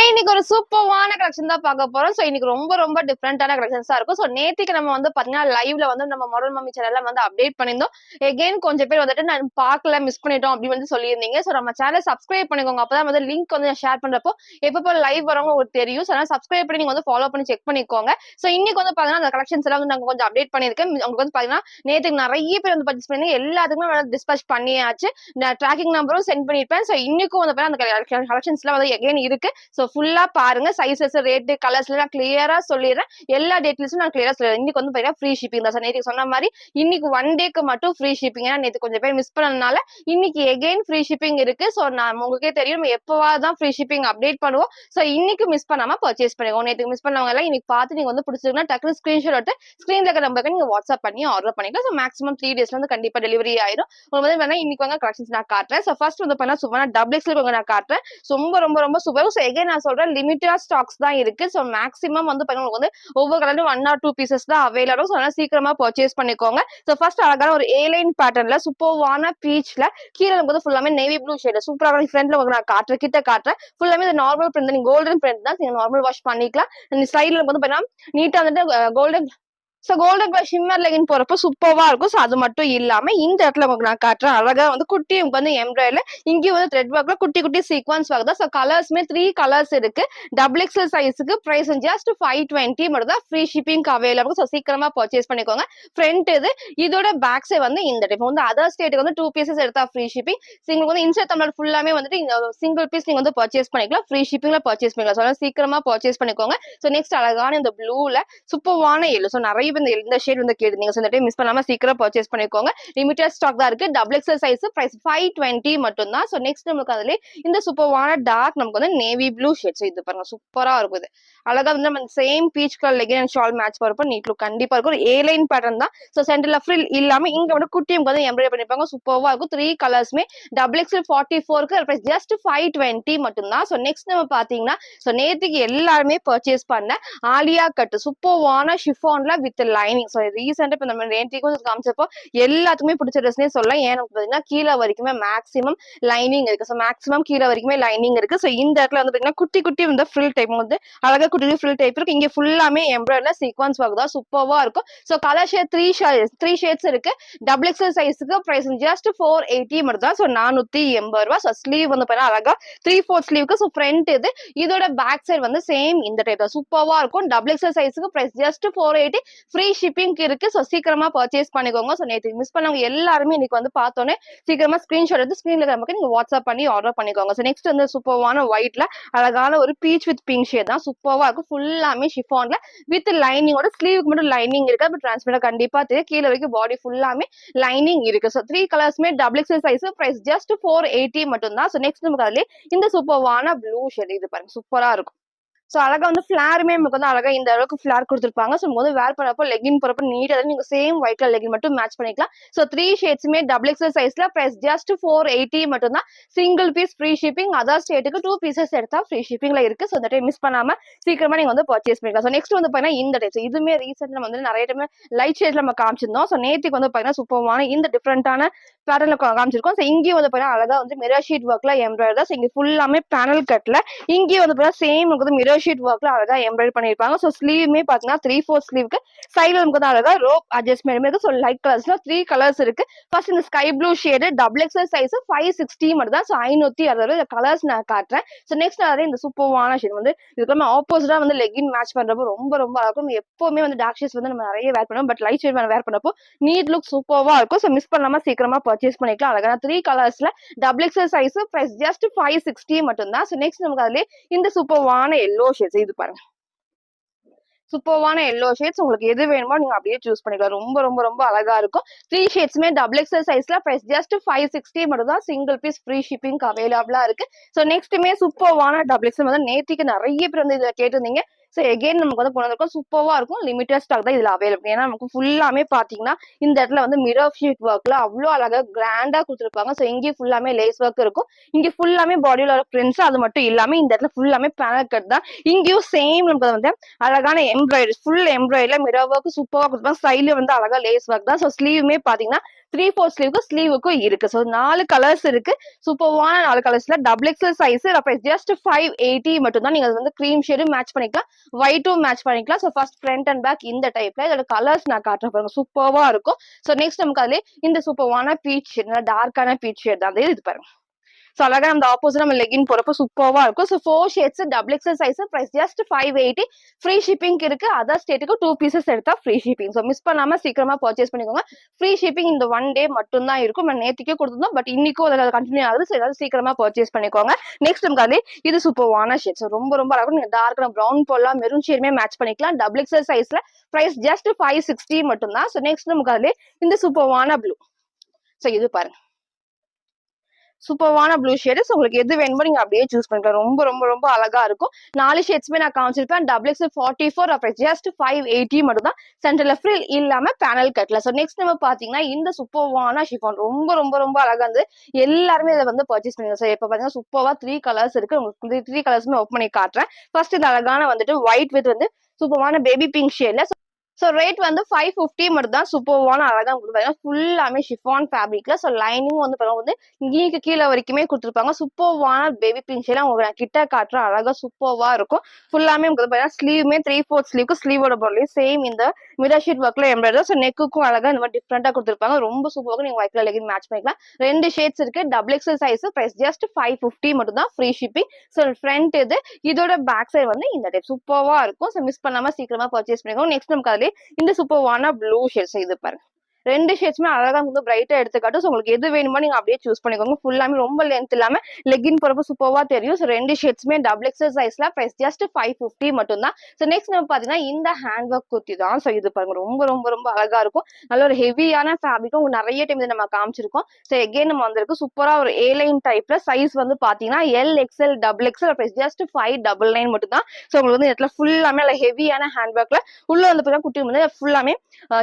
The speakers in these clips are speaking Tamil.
இன்னைக்கு ஒரு சூப்பரான கலெக்ஷன் தான் பார்க்க போறோம். இன்னைக்கு ரொம்ப ரொம்ப டிஃப்ரெண்டான கலெக்ஷன்ஸா இருக்கும். நேத்திக்கு நம்ம பாத்தீங்கன்னா லைவ்ல நம்ம மாடல் மம்மி சேனல்ல அப்டேட் பண்ணியிருந்தோம். எகைன் கொஞ்சம் பேர் நான் பார்க்கல, மிஸ் பண்ணிட்டோம் அப்படின்னு சொல்லியிருந்தீங்க. நம்ம சேனலை சப்ஸ்கிரைப் பண்ணிக்கோங்க. அப்பதான் லிங்க் ஷேர் பண்றப்போ எப்பப்போ லைவ் வரவங்க உங்களுக்கு தெரியும். அதனால சப்ஸ்கிரைப் பண்ணி நீங்க ஃபாலோ பண்ணி செக் பண்ணிக்கோங்க. இன்னைக்கு பாத்தீங்கன்னா அந்த கலெக்ஷன்ஸ் எல்லாம் நாங்க கொஞ்சம் அப்டேட் பண்ணிருக்கேன். உங்களுக்கு பாத்தீங்கன்னா நேத்துக்கு நிறைய பேர் பர்ச்சேஸ் பண்ணி எல்லாத்துக்குமே டிஸ்பேச் பண்ணியாச்சு. ட்ராக்கிங் நம்பரும் சென்ட் பண்ணிருப்பேன். இன்னைக்கும் அந்த கலெக்ஷன்ஸ் எல்லாம் எகைன் இருக்கு. ஃபுல்லா பாருங்க. சைசஸ், ரேட், கலர்ஸ் எல்லாம் கிளியரா சொல்லிடுறேன். எல்லா டேட்லயும் நான் கிளியரா சொல்லிடுறேன். இன்னைக்கு பாத்தீங்கன்னா ஃப்ரீ ஷிப்பிங் தான். நேற்று சொன்ன மாதிரி இன்னைக்கு 1 டேக்கு மட்டும் ஃப்ரீ ஷிப்பிங். ஏன்னா நேற்று கொஞ்சம் பேர் மிஸ் பண்ணதுனால இன்னைக்கு எகைன் ஃப்ரீ ஷிப்பிங் இருக்கு. நான் உங்களுக்கே தெரியும் நம்ம எப்பவாதான் ஃப்ரீ ஷிப்பிங் அப்டேட் பண்ணுவோம். இன்னைக்கு மிஸ் பண்ணாம பர்ச்சேஸ் பண்ணிக்கோங்க. நேற்று மிஸ் பண்ணவங்க எல்லாம் இன்னைக்கு பார்த்து நீங்க பிடிச்சிருக்குன்னா டக்குனு ஸ்கிரீன்ஷாட் எடுத்து ஸ்கிரீன்ல இருக்கிற நம்பருக்கு நீங்க வாட்ஸ்அப் பண்ணி ஆர்டர் பண்ணிக்கலாம். மேக்ஸிமம் 3 டேஸ்ல கண்டிப்பா டெலிவரி ஆயிடும். உங்களுக்கு இன்னைக்கு கலெக்ஷன்ஸ் நான் காட்டுறேன். ஃபர்ஸ்ட் பண்ணா டபுள் எக்ஸ்எல் நான் காட்டுறேன். ரொம்ப ரொம்ப ரொம்ப சூப்பர். எகைன் நான் சொல்றேன் லிமிட்டட் ஸ்டாக்ஸ் தான் இருக்கு. மேக்ஸிமம் உங்களுக்கு ஒவ்வொரு கலர்லயும் 1 or 2 பீசஸ் தான் அவைலபிள். அதனால சீக்கிரமா பர்ச்சேஸ் பண்ணிக்கோங்க. ஃபர்ஸ்ட் அழகான ஒரு ஏலைன் பேட்டர்ன்ல சூப்பர்வான பீச்ல கீழே ஃபுல்லாமே நேவி ப்ளூ ஷேட் சூப்பரான ஃப்ரண்ட்ல நான் காட்டுறேன், கிட்ட காட்டுறேன். ஃபுல்லாமே இது நார்மல் பிரிண்ட், நீங்க கோல்டன் பிரிண்ட் தான், நீங்க நார்மல் வாஷ் பண்ணிக்கலாம். சைடுல பாத்தீங்கன்னா நீட்டா golden golden colour shimmer legging போறப்போ சூப்பர்வா இருக்கும். அது மட்டும் இல்லாம இந்த இடத்துல உங்களுக்கு நான் காட்டுறேன். அழகா குட்டி எம்ப்ராய்டர்ல இங்கேயும் த்ரெட் ஒர்க்ல குட்டி குட்டி சீக்வன்ஸ் ஒர்க் தான். கலர்ஸ்மே 3 கலர்ஸ் இருக்கு. டபுள் எக்ஸ்எல் சைஸுக்கு பிரைஸ் ஜஸ்ட் 520 மட்டும் தான். Free shipping available. சீக்கிரமா பர்ச்சேஸ் பண்ணிக்கோங்க. ஃப்ரண்ட் இதோட பேக் சைடு இந்த டைப் அதர் ஸ்டேட்டுக்கு 2 பீசஸ் எடுத்தா ஃப்ரீ ஷிப்பிங். உங்களுக்கு இன்ஸ்டா தமிழ் ஃபுல்லாமே சிங்கிள் பீஸ் நீங்க பர்ச்சேஸ் பண்ணிக்கலாம். ஃப்ரீ ஷிப்பிங்ல பர்ச்சேஸ் பண்ணிக்கலாம். சீக்கிரமா பர்ச்சேஸ் பண்ணிக்கோங்க. நெக்ஸ்ட் அழகான இந்த ப்ளூல சூப்பர்வான எல்லோ. நிறைய இந்த ஷேட் கேட்டு நீங்க இந்த டைம் மிஸ் பண்ணாம சீக்கிரம் பர்ச்சேஸ் பண்ணிக்கோங்க. லிமிட்டட் ஸ்டாக் தான் இருக்கு. டபுள் எக்ஸ்எல் சைஸ் பிரைஸ் 520 மட்டும் தான். நெக்ஸ்ட் நமக்கு அதுல இந்த சூப்பர்வான டார்க் நமக்கு நேவி ப்ளூ ஷேட்ஸ். இது பாருங்க சூப்பரா இருக்கும். இது அழகா நம்ம same peach colour legging and shawl match வரப்போ நீட் லுக் கண்டிப்பா இருக்கும். ஒரு ஏலைன் பேட்டர்ன் தான். சென்டர்ல ஃப்ரில் இல்லாம இங்க குட்டியும் எம்ப்ராய்டரி பண்ணிருப்பாங்க. சூப்பர்வா இருக்கும். 3 கலர்ஸ்மே டபுள் எக்ஸ்எல் 44க்கு பிரைஸ் ஜஸ்ட் 520 மட்டும் தான். நெக்ஸ்ட் நம்ம பாத்தீங்கன்னா நேத்துக்கு எல்லாருமே பர்ச்சேஸ் பண்ண ஆலியா கட் சூப்பர்வான ஷிஃபான்ல வித் லைனிங். ரீசெண்டா இப்ப நம்ம நேற்றுக்கும் காமிச்சப்போ எல்லாத்துக்குமே பிடிச்ச ட்ரெஸ்னே சொல்லலாம். ஏன்னு பாத்தீங்கன்னா கீழே வரைக்குமே மேக்ஸிமம் லைனிங் இருக்கு. மேக்ஸிமம் கீழே வரைக்குமே லைனிங் இருக்கு. இந்த இடத்துல பாத்தீங்கன்னா குட்டி குட்டி ஃப்ரில் டைப் அழகா குட்டி ஃப்ரில் டைப் இருக்கு. இங்க ஃபுல்லாமே எம்ப்ராய்டர்ல சீக்வன்ஸ் ஒர்க் தான். சூப்பர்வா இருக்கும். கலர் ஷேட் 3 ஷேட்ஸ் இருக்கு. டபுள் எக்ஸ்எல் சைஸுக்கு பிரைஸ் ஜஸ்ட் 480 மட்டும் தான். 480 ரூபாய். ஸ்லீவ் பாத்தீங்கன்னா அழகா 3/4 ஸ்லீவுக்கு ஃப்ரண்ட் இதோட பேக் சைடு சேம் இந்த டைப் தான். சூப்பர்வா இருக்கும். டபுள் எக்ஸ்எல் சைஸுக்கு பிரைஸ் ஜஸ்ட் 480. ஃப்ரீ ஷிப்பிங் இருக்கு. சீக்கிரமா பர்ச்சேஸ் பண்ணிக்கோங்க. நேற்று மிஸ் பண்ணவங்க எல்லாருமே இன்னைக்கு பார்த்தோன்னே சீக்கிரமா ஸ்கிரீன்ஷாட் எடுத்து ஸ்கிரீன்ல நமக்கு நீங்க வாட்ஸ்அப் பண்ணி ஆர்டர் பண்ணிக்கோங்க. நெக்ஸ்ட் சூப்பர்வான ஒயிட்ல அழகான ஒரு பீச் வித் பிங்க் ஷேட் தான். சூப்பர்வா இருக்கும். ஃபுல்லாமே ஷிஃபான்ல வித் லைனிங்கோட ஸ்லீவுக்கு மட்டும் லைனிங் இருக்கு. அது டிரான்ஸ்பரண்டா கண்டிப்பா தெரியும். கீழே வரைக்கும் பாடி ஃபுல்லாமே லைனிங் இருக்கு. 3 கலர்ஸ்மே double XL size price just 480 மட்டும் தான். நெக்ஸ்ட் நமக்கு அதுல இந்த சூப்பர்வான ப்ளூ ஷேட். இது பாருங்க சூப்பரா இருக்கும். அழகா ஃபிளாருமே நமக்கு அழகா இந்த அளவுக்கு ஃபிளார் கொடுத்துருப்பாங்க. வேர் பண்ணப்போ லெகின் போறப்போ நீட்டா நீங்க சேம் ஒயிட் கலர் லெகின் மட்டும் மேட்ச் பண்ணிக்கலாம். 3 ஷேட்ஸ்மே டபுள் எக்ஸ்எல் சைஸ்ல பிரைஸ் ஜஸ்ட் 480 மட்டும் தான். Single piece free shipping. Other ஸ்டேட்டுக்கு 2 பீசஸ் எடுத்தா ஃப்ரீ ஷிப்பிங்ல இருக்கு. இந்த டைம் மிஸ் பண்ணாம சீக்கிரமா நீங்க பர்ச்சேஸ் பண்ணிக்கலாம். நெக்ஸ்ட் பாத்தீங்கன்னா இந்த டைப் இதுமே ரீசெண்டா நம்ம நிறைய டைம் லைட் ஷேட்ல நம்ம காமிச்சிருந்தோம். நேத்துக்கு பாத்தீங்கன்னா சூப்பர்வான இந்த டிஃபரெண்டான பேட்டர்ல காமிச்சிருக்கோம். இங்கேயும் பாத்தீங்கன்னா அழகா மிரர் ஷீட் ஒர்க்ல எம்ப்ராய்டர். இங்க ஃபுல்லாமே பேனல் கட்ல இங்கேயும் பாத்தீங்கன்னா சேம் மிரர் ஷீட் ஒர்க்ல அழகா எம்ப்ராய்டரி பண்ணிருப்பாங்க. ஸ்லீவுமே பாத்தீங்கன்னா 3/4 ஸ்லீவுக்கு சைடுல நமக்கு அழகா ரோப் அட்ஜஸ்ட்மெண்ட் இருக்கு. லைட் கலர்ஸ்ல 3 கலர்ஸ் இருக்கு. ஃபர்ஸ்ட் இந்த sky blue shade double XL size 560 மட்டும் தான். 560 கலர்ஸ் நான் காட்டுறேன். நெக்ஸ்ட் இந்த சூப்பர்வான ஷேட் இதுக்கு ஆப்போசிட்டா லெகின் மேட்ச் பண்றப்போ ரொம்ப ரொம்ப அழகும். எப்பவுமே டார்க் ஷேட்ஸ் நம்ம நிறைய வேர் பண்ணுவோம். பட் லைட் ஷேட் வேர் பண்ணப்போ நீட் லுக் சூப்பர்வா இருக்கும். மிஸ் பண்ணாம சீக்கிரமா பர்ச்சேஸ் பண்ணிக்கலாம். அழகான 3 கலர்ஸ்ல double XL size price just 560 மட்டும் தான். நெக்ஸ்ட் நமக்கு அதுல இந்த சூப்பர்வான எல்லோ ஷேட்ஸ். இது பாருங்க சூப்பர்வான எல்லோ ஷேட்ஸ். உங்களுக்கு எது வேணுமோ நீங்க அப்படியே சூஸ் பண்ணிக்கலாம். ரொம்ப ரொம்ப ரொம்ப அழகா இருக்கும். 3 ஷேட்ஸ்மே டபுள் எக்ஸ்எல் சைஸ்ல பிரைஸ் ஜஸ்ட் 560 மட்டும் தான். சிங்கிள் பீஸ் ஃப்ரீ ஷிப்பிங் அவைலபிளா இருக்கு. நெக்ஸ்ட்டுமே சூப்பர்வான டபுள் எக்ஸ்எல் நேத்திக்கு நிறைய பேர் இதுல கேட்டிருந்தீங்க. எகைன் நமக்கு கொண்டு வந்திருக்கோம். சூப்பர்வா இருக்கும். லிமிட்டட் ஸ்டாக் தான் இதுல அவைலபிள். ஏன்னா நமக்கு ஃபுல்லாமே பாத்தீங்கன்னா இந்த இடத்துல மிரர் ஷீட் ஒர்க்ல அவ்வளவு அழகா கிராண்டா கொடுத்துருப்பாங்க. இங்கே ஃபுல்லாமே லேஸ் ஒர்க் இருக்கும். இங்க ஃபுல்லாமே பாடியில பிரிண்ட்ஸ். அது மட்டும் இல்லாம இந்த இடத்துல ஃபுல்லாமே பேனல் கட் தான். இங்கேயும் சேம் நமக்கு அழகான எம்ப்ராய்டரி ஃபுல் எம்ப்ராய்டரியில மிரர் ஒர்க் சூப்பரா கொடுத்துருப்பாங்க. ஸ்டைல அழகா லேஸ் ஒர்க் தான். ஸ்லீவுமே பாத்தீங்கன்னா 3/4 ஸ்லீவுக்கும் இருக்கு. ஸோ 4 கலர்ஸ் இருக்கு. சூப்பர்வான 4 கலர்ஸ்ல டபுள் எக்ஸல் சைஸ் ஜஸ்ட் 580 மட்டும் தான். நீங்க அது வந்து கிரீம் ஷேடும் மேட்ச் பண்ணிக்கலாம், ஒயிட்டும் மேட்ச் பண்ணிக்கலாம். So first front and back இந்த டைப்ல இதோட கலர்ஸ் நான் காட்டுறேன் பாருங்க, சூப்பர்வா இருக்கும். ஸோ நெக்ஸ்ட் நமக்கு அதுல இந்த சூப்பர்வான பீச் ஷேட், டார்க்கான பீச் ஷேட் தான் இது பாருங்க. ஸோ அழகா அந்த ஆப்போசிட் நம்ம லெகின் போறப்ப சூப்பர்வா இருக்கும். So 4 shades double XL size price just 580. Free shipping இருக்கு. அதர் ஸ்டேட்டுக்கு 2 பீசஸ் எடுத்தா ஃப்ரீ ஷிப்பிங். ஸோ மிஸ் பண்ணாம சீக்கிரமா பர்ச்சேஸ் பண்ணிக்கோங்க. ஃப்ரீ ஷிப்பிங் இந்த 1 டே மட்டும் தான் இருக்கும். நம்ம நேற்றுக்கே கொடுத்துருந்தோம், பட் இன்னைக்கும் அதில் கண்டினியூ ஆகுது. ஸோ ஏதாவது சீக்கிரமா பர்ச்சேஸ் பண்ணிக்கோங்க. நெக்ஸ்ட் நமக்கு அது இது சூப்பர்வான ஷேட். ஸோ ரொம்ப ரொம்ப அழகா நீங்க டார்க் ப்ரௌன் போடலாம், மெரூன் ஷேடுமே மேட்ச் பண்ணிக்கலாம். டபுள் எக்ஸல் சைஸ்ல பிரைஸ் ஜஸ்ட் 560 மட்டும் தான். ஸோ நெக்ஸ்ட் நமக்கு அதுல இந்த சூப்பர்வான ப்ளூ. ஸோ இது பாருங்க, சூப்பர்வான ப்ளூ ஷேடு. உங்களுக்கு எது வேணுமோ நீங்க அப்படியே சூஸ் பண்ணிக்கலாம். ரொம்ப ரொம்ப ரொம்ப அழகா இருக்கும். 4 ஷேட்ஸ்மே நான் காமிச்சிருப்பேன். டபுள் எக்ஸ் 44 ஜஸ்ட் 580 மட்டும் தான். சென்டர்ல ஃப்ரில் இல்லாம பேனல் கட்ல. ஸோ நெக்ஸ்ட் நம்ம பாத்தீங்கன்னா இந்த சூப்பர்வான ஷிஃபான் ரொம்ப ரொம்ப ரொம்ப அழகா இருந்து எல்லாருமே இதை வந்து பர்ச்சேஸ் பண்ணுங்க. ஸோ இப்போ பாத்தீங்கன்னா சூப்பர்வா 3 கலர்ஸ் இருக்கு. உங்களுக்கு 3 கலர்ஸுமே ஓப்பன் பண்ணி காட்டுறேன். ஃபர்ஸ்ட் இந்த அழகான வந்துட்டு ஒயிட் வித் வந்து சூப்பர்வான பேபி பிங்க் ஷேட்ல. ஸோ ரேட் வந்து 550 மட்டும் தான். சூப்பர்வான அழகா உங்களுக்கு பாத்தீங்கன்னா ஃபுல்லாமே ஷிஃபான் ஃபேப்ரிக்ல. ஸோ லைனிங் வந்து வந்து இங்கேக்கு கீழே வரைக்குமே கொடுத்துருப்பாங்க. சூப்பர்வான பேபி பிங்க் ஷேட் உங்களுக்கு நான் கிட்ட காட்டுறேன். அழகா சூப்பர்வா இருக்கும். ஃபுல்லாமே உங்களுக்கு பாத்தீங்கன்னா ஸ்லீவுமே 3/4 ஸ்லீவுக்கு ஸ்லீவோட பொருளையும் சேம் இந்த மிரர் ஷீட் ஒர்க்ல எம்ப்ராய்டரி. ஸோ நெக்குக்கும் அழகா இந்த மாதிரி டிஃப்ரெண்டா கொடுத்துருப்பாங்க. ரொம்ப சூப்பராக நீங்க ஒயிட் கலர் லெகின் மேட்ச் பண்ணிக்கலாம். 2 ஷேட்ஸ் இருக்கு. Double XL size price just 550 மட்டும் தான். Free shipping. ஸோ ஃப்ரண்ட் இது இதோட பேக் சைடு வந்து இந்த டைப் சூப்பர்வா இருக்கும். ஸோ மிஸ் பண்ணாம சீக்கிரமா பர்ச்சேஸ் பண்ணிக்கோங்க. நெக்ஸ்ட் நமக்கு அதுல இந்த சூப்பர்வான ப்ளூ ஷேட்ஸ் இது பாருங்க. 2 ஷேட்ஸ்மே அழகா வந்து பிரைட்டா எடுத்துக்காட்டும். ஸோ உங்களுக்கு எது வேணுமோ நீங்க அப்படியே சூஸ் பண்ணிக்கோங்க. ஃபுல்லாமே ரொம்ப லென்த் இல்லாம லெகின் போறப்ப சூப்பர்வா தெரியும். ஸோ 2 ஷேட்ஸ்மே டபுள் எக்ஸல் சைஸ்ல பிரைஸ் ஜஸ்ட் 550 மட்டும் தான். ஸோ நெக்ஸ்ட் நம்ம பாத்தீங்கன்னா இந்த ஹேண்ட் ஒர்க் குர்த்தி தான். ஸோ இது பாருங்க, ரொம்ப ரொம்ப ரொம்ப அழகா இருக்கும். நல்ல ஒரு ஹெவியான ஃபேப்ரிக்கும் உங்களுக்கு நிறைய டைம் நம்ம காமிச்சிருக்கோம். ஸோ எகைன் நம்ம வந்திருக்கு சூப்பரா ஒரு ஏ லைன் டைப்ல. சைஸ் வந்து பாத்தீங்கன்னா L XL double XL price just 599 மட்டும் தான். ஸோ உங்களுக்கு வந்து இடத்துல ஃபுல்லாமே நல்ல ஹெவியான ஹேண்ட் ஒர்க்ல உள்ள வந்து பாத்தீங்கன்னா குட்டி வந்து ஃபுல்லாமே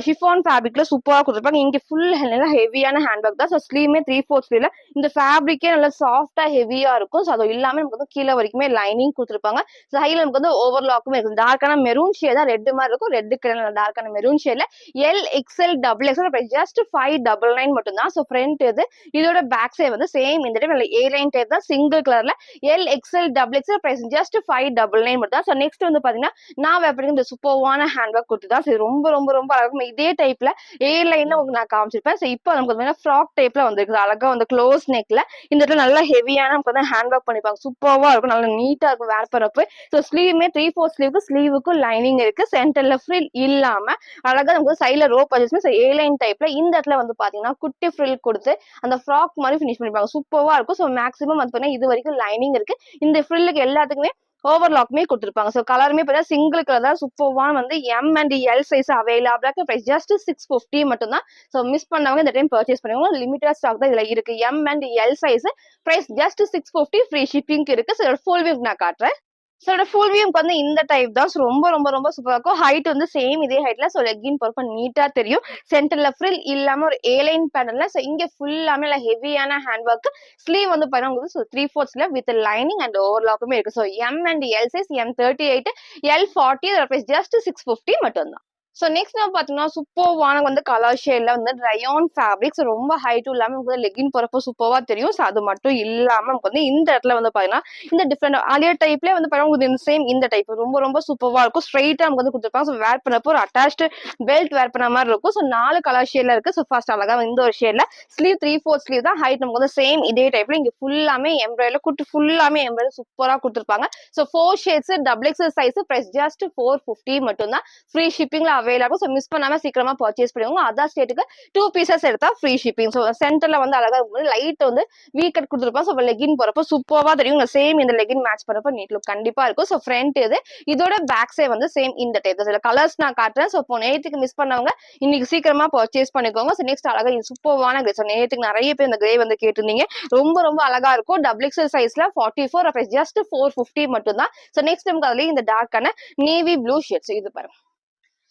ஷிஃபான் ஃபேப்ரிக்ல சூப்பரா கொடுத்துருப்பாங்க. இங்க ஃபுல் ஹெவியான ஹேண்ட் ஒர்க் தான். ஸோ ஸ்லீவ்மே 3/4 ஸ்லீவ்ல இந்த ஃபேப்ரிக்கே நல்லா சாஃப்டா ஹெவியா இருக்கும். ஸோ அது இல்லாம நமக்கு வந்து கீழே வரைக்குமே லைனிங் கொடுத்துருப்பாங்க. ஸோ ஹைல நமக்கு வந்து ஓவர்லாக்குமே இருக்கும். டார்க்கான மெரூன் ஷேட் தான், ரெட் மாதிரி இருக்கும். ரெட் கலர் டார்க்கான மெரூன் ஷேட்ல L XL double XL just 599 மட்டும் தான். ஸோ ஃப்ரண்ட் இது இதோட பேக் சைடு வந்து சேம் இந்த டைம் ஏ லைன் டைப் தான், சிங்கிள் கலர்ல L XL double XL price just 599 மட்டும் தான். ஸோ நெக்ஸ்ட் வந்து பாத்தீங்கன்னா நான் எப்படி இந்த சூப்பர்வான ஹேண்ட் ஒர்க் கொடுத்து தான். ரொம்ப ரொம்ப ரொம்ப அழகா இதே டைப்ல ஏ லைன்ல உங்களுக்கு நான் காமிச்சிருப்பேன். ஸோ இப்போ நமக்கு ஃப்ராக் டைப்ல வந்துருக்கு. அழகா வந்து க்ளோஸ் நெக்ல இந்த இடத்துல நல்லா ஹெவியான நமக்கு வந்து ஹேண்ட் ஒர்க் பண்ணிப்பாங்க. சூப்பர்வா இருக்கும், நல்லா நீட்டா இருக்கும் வேர் பண்ணப்போ. ஸோ ஸ்லீவ்மே 3/4 ஸ்லீவுக்கும் லைனிங் இருக்கு. சென்டர்ல ஃப்ரில் இல்லாம அழகா நமக்கு சைட்ல ரோப் அட்ஜஸ்ட்மெண்ட். ஸோ ஏ லைன் டைப்ல இந்த இடத்துல வந்து பாத்தீங்கன்னா குட்டி ஃப்ரில் கொடுத்து அந்த ஃப்ராக் மாதிரி ஃபினிஷ் பண்ணிப்பாங்க. சூப்பர்வா இருக்கும். ஸோ மேக்ஸிமம் வந்து பாத்தீங்கன்னா இது வரைக்கும் லைனிங் இருக்கு. இந்த ஃப்ரில்லுக்கு எல்லாத்துக்குமே ஓவர்லாக்மே கொடுத்துருப்பாங்க. ஸோ கலருமே பார்த்தா சிங்கிள் கலர் தான். சூப்பர்வான் வந்து எம் அண்ட் எல் சைஸ் அவைலபிளாக பிரைஸ் ஜஸ்ட் 650 மட்டும் தான். ஸோ மிஸ் பண்ணவங்க இந்த டைம் பர்ச்சேஸ் பண்ணுவாங்க. லிமிட்டட் ஸ்டாக் தான் இதுல இருக்கு. M and L size price just 650. Free shipping இருக்கு. ஸோ ஃபுல் வியூ நான் காட்டுறேன். ஸோ ஃபுல் வியூக்கு வந்து இந்த டைப் தான். ஸோ ரொம்ப ரொம்ப ரொம்ப சூப்பராக இருக்கும். ஹைட் வந்து சேம் இதே ஹைட்ல. ஸோ லெக்கின் பொறுப்ப நீட்டா தெரியும். சென்டர்ல ஃப்ரில் இல்லாம ஒரு ஏலைன் பேட்டர்ல. ஸோ இங்க ஃபுல்லாமே ஹெவியான ஹேண்ட் ஒர்க். ஸ்லீவ் வந்து பாருங்க, ஸோ 3/4 வித் லைனிங் அண்ட் ஓவர்லாக்குமே இருக்கு. So M and L size M38 L40 just 650 மட்டும் தான். ஸோ நெக்ஸ்ட் நம்ம பாத்தீங்கன்னா சூப்பர்வான வந்து கலர் ஷேட்ல வந்து ரயான் ஃபேப்ரிக்ஸ். ரொம்ப ஹைட்டும் இல்லாம நமக்கு வந்து லெகின் போறப்போ சூப்பர்வா தெரியும். ஸோ அது மட்டும் இல்லாம நமக்கு வந்து இந்த இடத்துல வந்து பாத்தீங்கன்னா இந்த டிஃப்ரெண்ட் ஆலியா டைப்ல வந்து பாருங்க, சேம் இந்த டைப் ரொம்ப ரொம்ப சூப்பர்வா இருக்கும். ஸ்ட்ரைட்டா நமக்கு வந்து கொடுத்துருப்பாங்க. ஸோ வேர் பண்ணப்போ ஒரு அட்டாச்டு பெல்ட் வேர் பண்ண மாதிரி இருக்கும். ஸோ 4 கலர் ஷேட்ல இருக்கு. ஸோ ஃபர்ஸ்ட் அழகா இந்த ஒரு ஷேட்ல ஸ்லீவ் 3/4 ஸ்லீவ் தான். ஹைட் நமக்கு வந்து சேம் இதே டைப்ல இங்க ஃபுல்லாமே எம்ப்ராய்டரி குட்டி ஃபுல்லாமே எம்ப்ராய்டரி சூப்பரா கொடுத்துருப்பாங்க. So 4 shades double XL size price just 450 மட்டும் தான். ஃப்ரீ ஷிப்பிங்ல அவைலபிள். ஸோ மிஸ் பண்ணாம சீக்கிரமா பர்ச்சேஸ் பண்ணுவாங்க. அதர் ஸ்டேட்டுக்கு 2 பீசஸ் எடுத்தா ஃப்ரீ ஷிப்பிங். ஸோ சென்டர்ல வந்து அழகா லைட் வந்து வீ கட் கொடுத்துருப்பா. ஸோ லெகின் போறப்போ சூப்பர்வா தெரியும். சேம் இந்த லெகின் மேட்ச் பண்ணப்போ நீட் லுக் கண்டிப்பா இருக்கும். ஸோ ஃப்ரண்ட் இது இதோட பேக் சைடு வந்து சேம் இந்த டைப். சில கலர்ஸ் நான் காட்டுறேன். ஸோ இப்போ நேற்றுக்கு மிஸ் பண்ணவங்க இன்னைக்கு சீக்கிரமா பர்ச்சேஸ் பண்ணிக்கோங்க. ஸோ நெக்ஸ்ட் அழகா இது சூப்பர்வான கிரே. ஸோ நேற்றுக்கு நிறைய பேர் இந்த கிரே வந்து கேட்டிருந்தீங்க. ரொம்ப ரொம்ப அழகா இருக்கும். டபுள் எக்ஸல் சைஸ்ல 44 ஜஸ்ட் 450 மட்டும் தான். ஸோ நெக்ஸ்ட் நமக்கு அதுலயே இந்த டார்க்கான நேவி ப்ளூ ஷேட்ஸ் இது பாருங்க.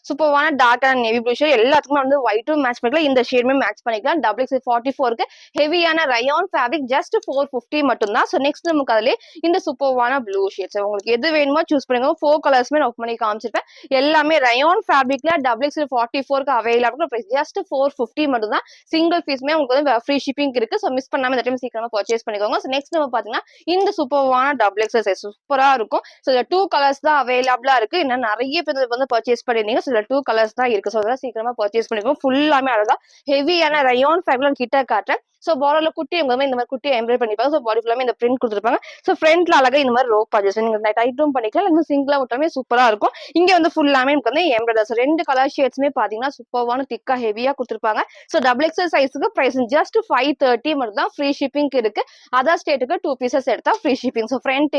சூப்பரான dark and navy blue shade எல்லாத்துக்குமே வந்து ஒயிட்டும் மேட்ச் பண்ணிக்கலாம். இந்த ஷேடுமே மேட்ச் பண்ணிக்கலாம். XXL44க்கு ஹெவியான ரயான் ஃபேப்ரிக் ஜஸ்ட் 450 மட்டும் தான். ஸோ நெக்ஸ்ட் நமக்கு அதுல இந்த சூப்பரான ப்ளூ ஷேட்ஸ் உங்களுக்கு எது வேணுமோ சூஸ் பண்ணுங்க. 4 கலர்ஸ்மே நான் பண்ணி காமிச்சிருப்பேன். எல்லாமே ரயான் ஃபேப்ரிக்ல XXL44க்கு அவைலபிள் பிரைஸ் ஜஸ்ட் 450 மட்டும் தான். சிங்கிள் பீஸ்மே உங்களுக்கு வந்து ஃப்ரீ ஷிப்பிங் இருக்கு. ஸோ மிஸ் பண்ணாம இந்த டைம் சீக்கிரமா பர்ச்சேஸ் பண்ணிக்கோங்க. ஸோ நெக்ஸ்ட் நம்ம பாத்தீங்கன்னா இந்த சூப்பரான XXL சைஸ் சூப்பரா இருக்கும். ஸோ 2 கலர்ஸ் தான் அவைலபிளா இருக்கு. இன்னும் நிறைய பேர் வந்து பர்ச்சேஸ் பண்ணிருந்தீங்க. ஸோ 2 கலர்ஸ் தான் இருக்கு. ஸோ அதெல்லாம் சீக்கிரமா பர்ச்சேஸ் பண்ணிக்கோங்க. ஃபுல்லாமே அழகா ஹெவியான ரயான் ஃபேப்ரிக் கிட்ட காட்டுறேன். சோ பார்டர்ல குட்டி உங்க இந்த மாதிரி குட்டி எம்ப்ராய்டரி பண்ணிப்பாங்க. சோ பாடி ஃபுல்லாமே இந்த பிரிண்ட் கொடுத்துருப்பாங்க. சோ ஃப்ரண்ட்ல அழகா இந்த மாதிரி ரோப் பாஜஸ் நீங்க டைட்டும் பண்ணிக்கலாம். இன்னும் சிங்கிளா விட்டாமே சூப்பரா இருக்கும். இங்க வந்து ஃபுல்லாமே எனக்கு வந்து எம்ப்ராய்டரி. ரெண்டு கலர் ஷேட்ஸ்மே பாத்தீங்கன்னா சூப்பரான திக்கா ஹெவியா கொடுத்துருப்பாங்க. சோ XXL சைஸுக்கு பிரைஸ் ஜஸ்ட் 530 மட்டும் தான். ஃப்ரீ ஷிப்பிங் இருக்கு. அதர் ஸ்டேட்டுக்கு 2 பீசஸ் எடுத்தா ஃப்ரீ ஷிப்பிங். சோ ஃப்ரண்ட்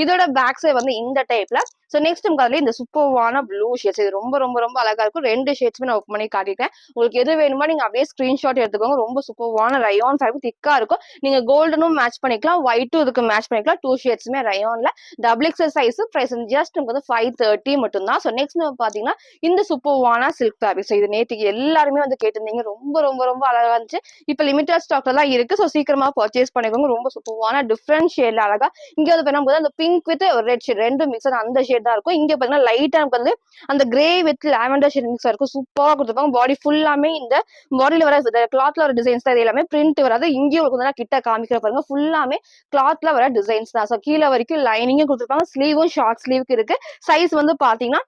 இதோட பேக் சைடு வந்து இந்த டைப்ல. சோ நெக்ஸ்ட் அதுல இந்த சூப்பரான ப்ளூ ஷேட்ஸ் இது ரொம்ப ரொம்ப ரொம்ப அழகா இருக்கும். ரெண்டு ஷேட்ஸ்மே நான் ஓப்பன் பண்ணி காட்டிட்டேன். உங்களுக்கு எது வேணுமோ நீங்க அப்படியே ஸ்கிரீன்ஷாட் எடுத்துக்கோங்க. ரொம்ப சூப்பரான ரயான் ஃபேப்ரிக் திக்கா இருக்கும். நீங்க கோல்டனும் மேட்ச் பண்ணிக்கலாம், ஒயிட்டும் இதுக்கு மேட்ச் பண்ணிக்கலாம். 2 ஷேட்ஸ்மே ரயான்ல XXL சைஸ் பிரைஸ் ஜஸ்ட் நமக்கு வந்து 530 மட்டும் தான். சோ நெக்ஸ்ட் நம்ம பாத்தீங்கன்னா இந்த சூப்பரான சில்க் ஃபேப்ரிக். இது நேற்றுக்கு எல்லாருமே வந்து கேட்டிருந்தீங்க. ரொம்ப ரொம்ப ரொம்ப அழகா இருந்துச்சு. இப்ப லிமிடெட் ஸ்டாக்ல தான் இருக்கு. சோ சீக்கிரமா பர்ச்சேஸ் பண்ணிக்கோங்க. ரொம்ப சூப்பரான டிஃபரெண்ட் ஷேட்ல அழகா இங்க வந்து பண்ணும்போது அந்த பிங்க் வித் ரெட் ஷேட் ரெண்டு மிக்ஸ் அந்த ஷேட் தான் இருக்கும். இங்க பாத்தீங்கன்னா லைட்டா நமக்கு வந்து அந்த grey with lavender shade mix இருக்கும். சூப்பரா கொடுத்துருப்பாங்க. பாடி ஃபுல்லாமே இந்த பாடியில வர கிளாத்ல வர டிசைன்ஸ் தான். இது எல்லாமே பிரிண்ட் வராது. இங்கேயும் உங்களுக்கு கிட்ட காமிக்கிற பாருங்க. ஃபுல்லாமே கிளாத்ல வர டிசைன்ஸ் தான். ஸோ கீழே வரைக்கும் லைனிங்கும் கொடுத்துருப்பாங்க. ஸ்லீவும் ஷார்ட் ஸ்லீவுக்கு இருக்கு. சைஸ் வந்து பாத்தீங்கன்னா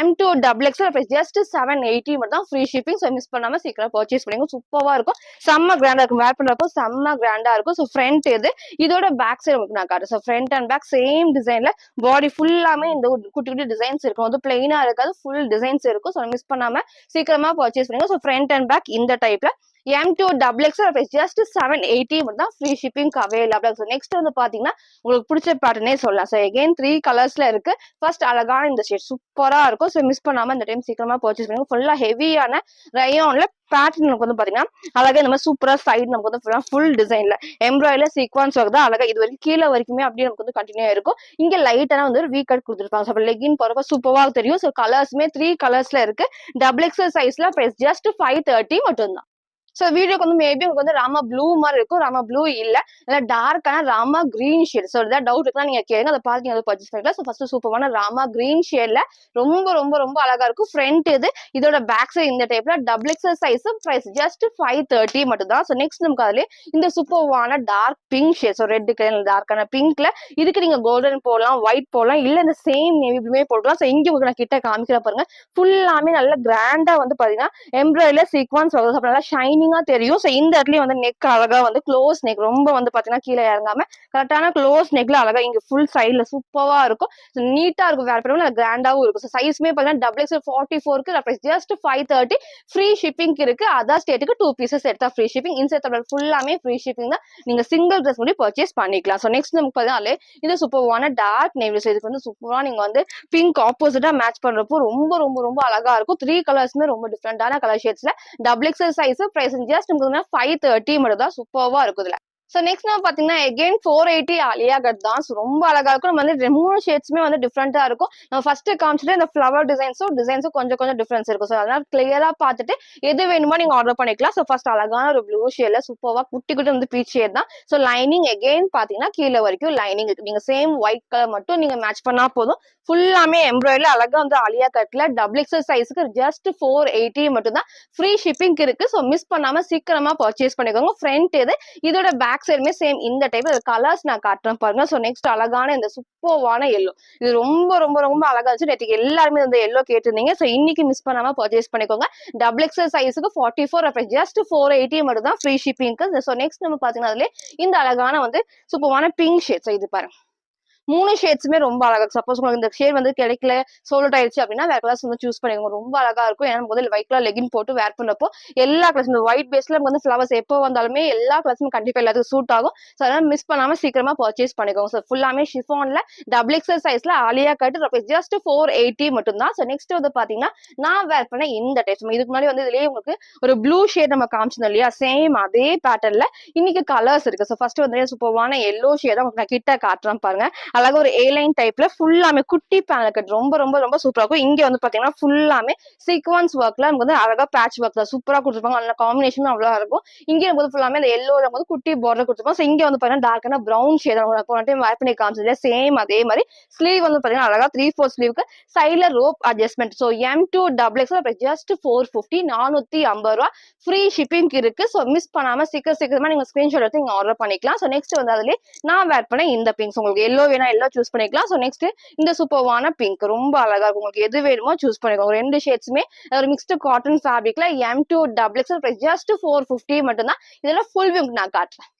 M2 XXL ஜஸ்ட் 780 மட்டும் தான். Free shipping. ஸோ மிஸ் பண்ணாம சீக்கிரம் பர்ச்சேஸ் பண்ணுங்க. சூப்பரா இருக்கும். செம்ம கிராண்டா இருக்கும். வேர் பண்றப்போ செம்ம கிராண்டா இருக்கும். ஸோ ஃப்ரண்ட் இதோட பேக் சைடு உங்களுக்கு நான் காட்டுறேன். So front and back same டிசைன்ல பாடி ஃபுல்லாமே இந்த குட்டி குட்டி டிசைன்ஸ் இருக்கும். வந்து பிளைனா இருக்காது, ஃபுல் டிசைன்ஸ் இருக்கும். ஸோ மிஸ் பண்ணாம சீக்கிரமா பர்ச்சேஸ் பண்ணுங்க. ஸோ ஃப்ரண்ட் அண்ட் பேக் இந்த டைப்ல M2 XXL ஜஸ்ட் 780 மட்டும் தான். Free shipping available. So next வந்து பாத்தீங்கன்னா உங்களுக்கு பிடிச்ச பேட்டர்னே சொல்லலாம். ஸோ எகைன் 3 கலர்ஸ்ல இருக்கு. ஃபர்ஸ்ட் அழகான இந்த ஷேட் சூப்பரா இருக்கும். ஸோ மிஸ் பண்ணாம இந்த டைம் சீக்கிரமா பர்ச்சேஸ் பண்ணுங்க. ஃபுல்லா ஹெவியான ரயான்ல பேட்டர்ன் நமக்கு வந்து பாத்தீங்கன்னா அழகா இந்த மாதிரி சூப்பரா சைடு நமக்கு வந்து ஃபுல் டிசைன்ல எம்ப்ராய்டரி சீக்வன்ஸ் ஒர்க் தான் அழகா இது வரைக்கும் கீழே வரைக்குமே அப்படியே நமக்கு வந்து கண்டினியூ இருக்கும். இங்க லைட்டான வந்து வீ கட் கொடுத்துருப்பாங்க. ஸோ லெகின் போறப்ப சூப்பரா தெரியும். ஸோ கலர்ஸ்மே 3 கலர்ஸ்ல இருக்கு. XXL சைஸ்ல பிரைஸ் ஜஸ்ட் 530 மட்டும் தான். சோ வீடியோக்கு வந்து மேபி உங்களுக்கு வந்து ராமா ப்ளூ மாதிரி இருக்கும். ராமா ப்ளூ இல்ல டார்க்கான ராமா கிரீன் ஷேட். சோ ஏதாவது டவுட் இருக்குன்னா நீங்க கேளுங்க. அதை பார்த்து நீங்க பர்ச்சேஸ் பண்ணிக்கலாம். ஸோ ஃபர்ஸ்ட் சூப்பரான ராமா கிரீன் ஷேட்ல ரொம்ப ரொம்ப ரொம்ப அழகா இருக்கும். ஃப்ரண்ட் இதோட பேக் சைடு இந்த டைப்ல XXL சைஸ் பிரைஸ் ஜஸ்ட் 530 மட்டும் தான். ஸோ நெக்ஸ்ட் நமக்கு அதுல இந்த சூப்பரான dark pink shade. So red colour டார்க்கான பிங்க்ல இதுக்கு நீங்க கோல்டன் போடலாம், ஒயிட் போடலாம், இல்ல இந்த சேம் நேவியுமே போடலாம். ஸோ இங்க உங்களுக்கு நான் கிட்ட காமிக்கிற பாருங்க. ஃபுல்லாமே நல்ல கிராண்டா வந்து பாத்தீங்கன்னா எம்ப்ராய்டரி சீக்வன்ஸ் நல்லா ஷைனிங் தெரியும். சோ இந்த இடத்துலயும் வந்து நெக் அழகா வந்து க்ளோஸ் நெக் ரொம்ப வந்து பாத்தீங்கன்னா கீழே இறங்காம கரெக்டான க்ளோஸ் நெக்ல அழகா இங்க ஃபுல் சைட்ல சூப்பரா இருக்கும். நீட்டா இருக்கும். வேற பண்ணவும் கிராண்டாவும் இருக்கும். சைஸ்மே பாத்தீங்கன்னா XXL44க்கு ஜஸ்ட் 530. ஃப்ரீ ஷிப்பிங் இருக்கு. அதர் ஸ்டேட்டுக்கு 2 பீசஸ் எடுத்தா ஃப்ரீ ஷிப்பிங். இன்சைட் ஃபுல்லாமே ஃப்ரீ ஷிப்பிங் தான். நீங்க சிங்கிள் ட்ரெஸ் மட்டும் பர்ச்சேஸ் பண்ணிக்கலாம். சோ நெக்ஸ்ட் நமக்கு பாத்தீங்கன்னா இது சூப்பரான டார்க் நேவி. இதுக்கு வந்து சூப்பரா நீங்க வந்து பிங்க் ஆப்போசிட்டா மேட்ச் பண்றப்போ ரொம்ப ரொம்ப ரொம்ப அழகா இருக்கும். 3 கலர்ஸ்மே ரொம்ப டிஃப்ரெண்டான கலர் ஷேட்ஸ்ல XXL சைஸ் பிரைஸ் ஜஸ்ட் 530 மட்டும் தான். சூப்பர்வா இருக்குதுல. சோ நெக்ஸ்ட் நம்ம பாத்தீங்கன்னா அகைன் 480 ஆலியா கட் தான். ரொம்ப அழகா இருக்கும். நம்ம வந்து 3 ஷேட்ஸ்மே வந்து டிஃப்ரெண்டா இருக்கும். நம்ம ஃபர்ஸ்ட் காமிச்சிட்டு இந்த ஃபிளவர் டிசைன்ஸும் கொஞ்சம் கொஞ்சம் டிஃபரன்ஸ் இருக்கும். சோ அதனால கிளியரா பார்த்துட்டு எது வேணுமோ நீங்க ஆர்டர் பண்ணிக்கலாம். சோ ஃபர்ஸ்ட் அழகான ஒரு ப்ளூ ஷேட்ல சூப்பர்வா குட்டி குட்டி வந்து பீச் ஷேட் தான். சோ லைனிங் அகைன் பாத்தீங்கன்னா கீழே வரைக்கும் லைனிங் இருக்கு. நீங்க சேம் ஒயிட் கலர் மட்டும் நீங்க மேட்ச் பண்ணா போதும். ஃபுல்லாமே எம்ப்ராய்டரி அழகா வந்து ஆலியா கட்ல XXL சைஸ்க்கு ஜஸ்ட் 480 மட்டும் தான். ஃப்ரீ ஷிப்பிங் இருக்கு. சோ மிஸ் பண்ணாம சீக்கிரமா பர்ச்சேஸ் பண்ணிக்கோங்க. ஃப்ரண்ட் இதோட பேக் சைடுமே சேம் இந்த டைப் கலர்ஸ் நான் காட்டுறேன் பாருங்க. சோ நெக்ஸ்ட் அழகான இந்த சூப்பர்வான எல்லோ. இது ரொம்ப ரொம்ப ரொம்ப அழகா இருந்துச்சு. நேற்றுக்கு எல்லாருமே இந்த எல்லோ கேட்டிருந்தீங்க. சோ இன்னைக்கு மிஸ் பண்ணாம பர்ச்சேஸ் பண்ணிக்கோங்க. XXL சைஸுக்கு 44 ஜஸ்ட் 480 மட்டும் தான். ஃப்ரீ ஷிப்பிங்க்கு. சோ நெக்ஸ்ட் நம்ம பாத்தீங்கன்னா அதுல இந்த அழகான வந்து சூப்பர்வான பிங்க் ஷேட். இது பாருங்க 3 ஷேட்ஸுமே ரொம்ப அழகா. சப்போஸ் உங்களுக்கு இந்த ஷேட் வந்து கிடைக்கல, சோல்ட் அவுட் ஆயிடுச்சு அப்படின்னா வேற கலர்ஸ் வந்து சூஸ் பண்ணிக்கோங்க. ரொம்ப அழகா இருக்கும். ஏன்னா முதல்ல ஒயிட் கலர் லெகின் போட்டு வேர் பண்ணப்போ எல்லா கலர்ஸ் இந்த ஒயிட் பேஸ்ல வந்து ஃபிளவர்ஸ் எப்போ வந்தாலுமே எல்லா கலர்ஸும் கண்டிப்பா எல்லாத்துக்கும் சூட் ஆகும். ஸோ அதனால மிஸ் பண்ணாம சீக்கிரமா பர்ச்சேஸ் பண்ணிக்கோங்க. ஸோ ஃபுல்லாமே ஷிஃபான்ல XXL சைஸ்ல ஆலியா கட் ஜஸ்ட் 480 மட்டும் தான். ஸோ நெக்ஸ்ட் வந்து பாத்தீங்கன்னா நான் வேர் பண்ண இந்த டைப். இதுக்கு முன்னாடி வந்து இதுலயே உங்களுக்கு ஒரு ப்ளூ ஷேட் நம்ம காமிச்சோம் இல்லையா, சேம் அதே பேட்டர்ன்ல இன்னைக்கு கலர்ஸ் இருக்கு. ஸோ ஃபர்ஸ்ட் வந்து சூப்பர்வான எல்லோ ஷேட் தான் உங்களுக்கு நான் கிட்ட காட்டுறேன் பாருங்க. அழகா ஒரு ஏலைன் டைப்ல ஃபுல்லாமே குட்டி பேனல் கட் ரொம்ப ரொம்ப ரொம்ப சூப்பரா இருக்கும். இங்க வந்து பாத்தீங்கன்னா ஃபுல்லாமே சீக்வன்ஸ் ஒர்க்ல நமக்கு வந்து அழகா பேட்ச் ஒர்க் தான் சூப்பரா கொடுத்துருப்பாங்க. நல்ல காம்பினேஷன் அவ்வளோ இருக்கும். இங்க நமக்கு ஃபுல்லாமே அந்த எல்லோல வந்து குட்டி பார்டர் கொடுத்துருப்பாங்க. ஸோ இங்க வந்து பாத்தீங்கன்னா டார்க்கான ப்ரௌன் ஷேட் போன டைம் வேர் பண்ணி காமிச்சது சேம் அதே மாதிரி ஸ்லீவ் வந்து பாத்தீங்கன்னா அழகா 3/4 ஸ்லீவுக்கு சைட்ல rope adjustment. So M2XX just 450 450 free shipping இருக்கு. ஸோ மிஸ் பண்ணாம சீக்கிரமா நீங்க ஸ்கிரீன்ஷாட் எடுத்து நீங்க ஆர்டர் பண்ணிக்கலாம். ஸோ நெக்ஸ்ட் வந்து அதுல நான் வேர் பண்ண இந்த பிங்க் உங்களுக்கு எல்லோ வேணா எல்லோ சூஸ் பண்ணிக்கலாம். ஸோ நெக்ஸ்ட் இந்த சூப்பர்வான பிங்க் ரொம்ப அழகா இருக்கும். உங்களுக்கு எது வேணுமோ சூஸ் பண்ணிக்கோங்க. ரெண்டு ஷேட்ஸுமே ஒரு மிக்ஸ்டு காட்டன் ஃபேப்ரிக்ல M2XX ஜஸ்ட் 450 மட்டும்தான். இதெல்லாம் ஃபுல் வியூ நான் காட்டுறேன்.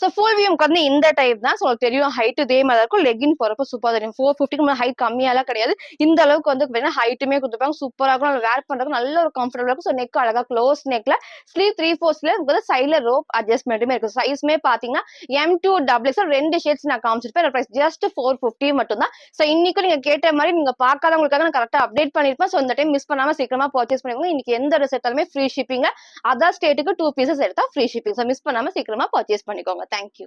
ஸோ ஃபுல் வியூக்கு வந்து இந்த டைப் தான். ஸோ தெரியும் ஹைட் இதே மாதிரி இருக்கும். லெகின் போறப்ப சூப்பரா தெரியும். 450 ஹைட் கம்மியாலாம் கிடையாது. இந்த அளவுக்கு வந்து ஹைட்டுமே கொடுத்துருப்பாங்க. சூப்பரா இருக்கும். வேர் பண்றதுக்கு நல்ல ஒரு கம்ஃபர்டபுள் இருக்கும். ஸோ நெக் அழகா க்ளோஸ் நெக்ல ஸ்லீவ் 3/4 சைட்ல ரோப் அட்ஜஸ்ட்மெண்ட்டுமே இருக்கு. சைஸ்மே பாத்தீங்கன்னா M2XX ரெண்டு ஷேட்ஸ் நான் காமிச்சிருப்பேன். பிரைஸ் ஜஸ்ட் 450 மட்டும் தான். ஸோ இன்னைக்கு நீங்க கேட்ட மாதிரி நீங்க பார்க்காதவங்களுக்காக நான் கரெக்டா அப்டேட் பண்ணிருப்பேன். ஸோ இந்த டைம் மிஸ் பண்ணாம சீக்கிரமா பர்ச்சேஸ் பண்ணிக்கோங்க. இன்னைக்கு எந்த ட்ரெஸ் எடுத்தாலுமே ஃப்ரீ ஷிப்பிங்ல அதர் ஸ்டேட்டுக்கு 2 பீசஸ் எடுத்தா ஃப்ரீ ஷிப்பிங். ஸோ மிஸ் பண்ணாம சீக்கிரமா பர்ச்சேஸ் பண்ணிக்கோங்க. தேங்க்யூ.